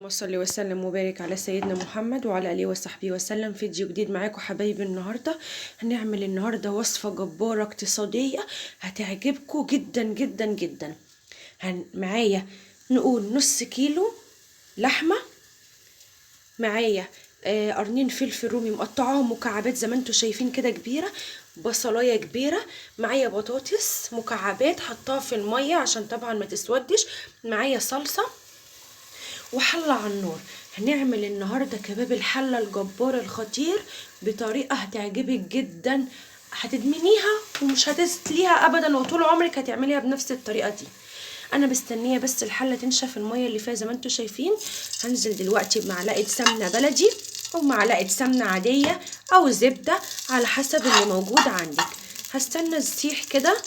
اللهم صل وسلم وبارك على سيدنا محمد وعلى اله وصحبه وسلم. فيديو جديد معاكم حبايبي. هنعمل النهارده وصفه جباره اقتصاديه هتعجبكم جدا جدا جدا. معايا نقول نص كيلو لحمه، معايا قرنين فلفل رومي مقطعاهم مكعبات زي ما انتم شايفين كده كبيره، بصلايه كبيره، معايا بطاطس مكعبات حطاها في الميه عشان طبعا ما تسودش، معايا صلصه وحلة على النار. هنعمل النهاردة كباب الحلة الجبار الخطير بطريقة هتعجبك جدا، هتدمنيها ومش هتستليها ابدا، وطول عمرك هتعمليها بنفس الطريقة دي. انا مستنية بس الحلة تنشف المية اللي فيها زي ما انتم شايفين. هنزل دلوقتي بمعلقة سمنة بلدي او معلقة سمنة عادية او زبدة على حسب اللي موجود عندك. هستنى تسيح كده،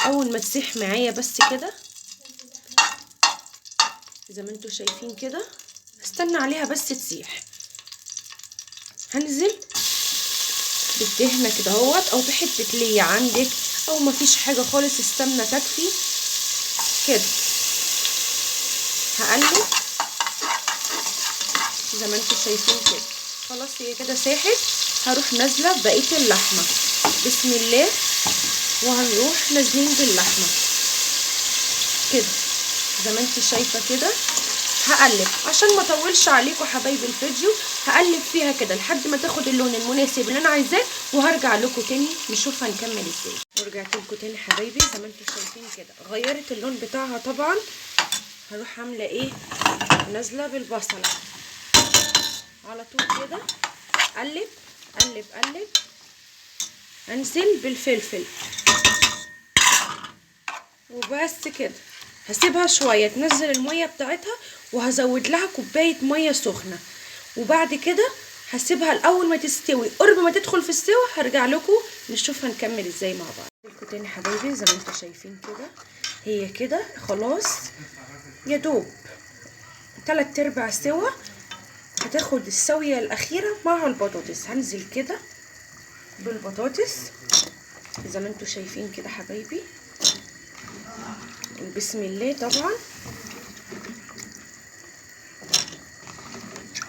اول ما تسيح معايا بس كده زي ما انتوا شايفين كده، استنى عليها بس تسيح. هنزل بالدهنه كده اهوت او بحته ليا عندك، او مفيش حاجه خالص السمنه تكفي كده. هقلب زي ما انتوا شايفين كده. خلاص هي كده ساحت. هروح نازله بقيه اللحمه بسم الله، وهنروح نازلين باللحمه كده زي ما انت شايفه كده. هقلب عشان ما اطولش عليكم حبايبي الفيديو، هقلب فيها كده لحد ما تاخد اللون المناسب اللي انا عايزاه، وهرجع لكم تاني نشوف هنكمل ازاي. ورجعت لكم تاني حبايبي زي ما انتم شايفين كده، غيرت اللون بتاعها طبعا. هروح عامله ايه، نازله بالبصله على طول كده، قلب قلب قلب. انزل بالفلفل وبس كده. هسيبها شويه تنزل الميه بتاعتها، وهزود لها كوبايه ميه سخنه، وبعد كده هسيبها الاول ما تستوي. قرب ما تدخل في السوا هرجع لكم نشوف هنكمل ازاي مع بعض. لكم تاني حبايبي زي ما انتم شايفين كده، هي كده خلاص يا دوب 3/4 سوا. هتاخد السويه الاخيره مع البطاطس. هنزل كده بالبطاطس زي ما انتم شايفين كده حبايبي، بسم الله طبعا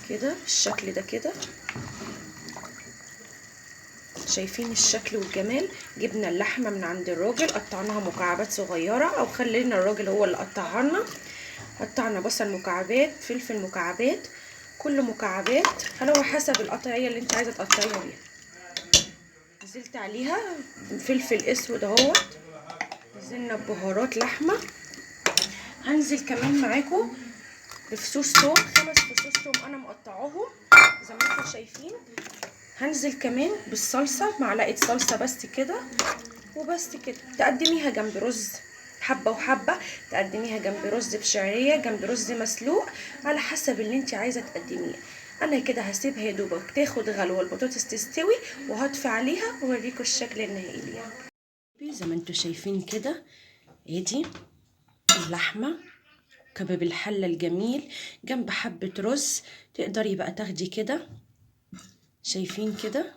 كده بالشكل ده كده. شايفين الشكل والجمال. جبنا اللحمه من عند الراجل قطعناها مكعبات صغيره، او خلينا الراجل هو اللي قطعها لنا. قطعنا بصل مكعبات، فلفل مكعبات، كل مكعبات على حسب القطعيه اللي انت عايزه تقطعيها بيها. نزلت عليها فلفل اسود اهوت، نزلنا ببهارات لحمه. هنزل كمان معاكم بفصوص توم، 5 فصوص توم انا مقطعاهم زي ما انتم شايفين. هنزل كمان بالصلصه، معلقه صلصه بس كده وبس كده. تقدميها جنب رز حبه وحبه، تقدميها جنب رز بشعريه، جنب رز مسلوق، على حسب اللي انت عايزه تقدميه. انا كده هسيبها يا دوبك تاخد غلوه البطاطس تستوي، وهطفي عليها واوريكم الشكل النهائي ليها. زي ما انتم شايفين كده، ادي اللحمه كباب الحله الجميل جنب حبه رز. تقدري بقى تاخدي كده، شايفين كده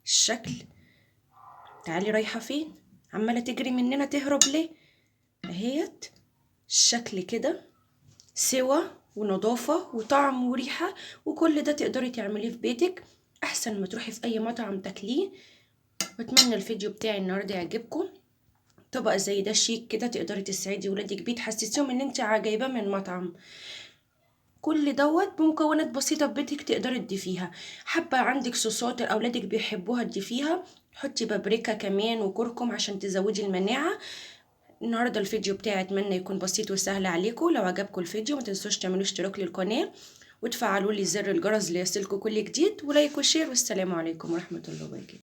الشكل. تعالي رايحه فين، عماله تجري مننا تهرب ليه؟ اهيت الشكل كده، سوا ونظافه وطعم وريحه، وكل ده تقدري تعمليه في بيتك احسن ما تروحي في اي مطعم تاكليه. بتمنى الفيديو بتاعي النهارده يعجبكم. طبق زي ده شيك كده، تقدري تسعدي ولادك بيه، تحسسيهم ان انت جايباه من مطعم. كل دوت بمكونات بسيطه في بيتك تقدري تضيفيها. حابه عندك صوصات اولادك بيحبوها تضيفيها، حطي بابريكا كمان وكركم عشان تزودي المناعه. النهارده الفيديو بتاعي اتمنى يكون بسيط وسهل عليكم. لو عجبكم الفيديو ما تنسوش تعملوا اشتراك للقناه، وتفعلوا لي زر الجرس ليصلكم كل جديد، ولايك وشير، والسلام عليكم ورحمه الله وبركاته.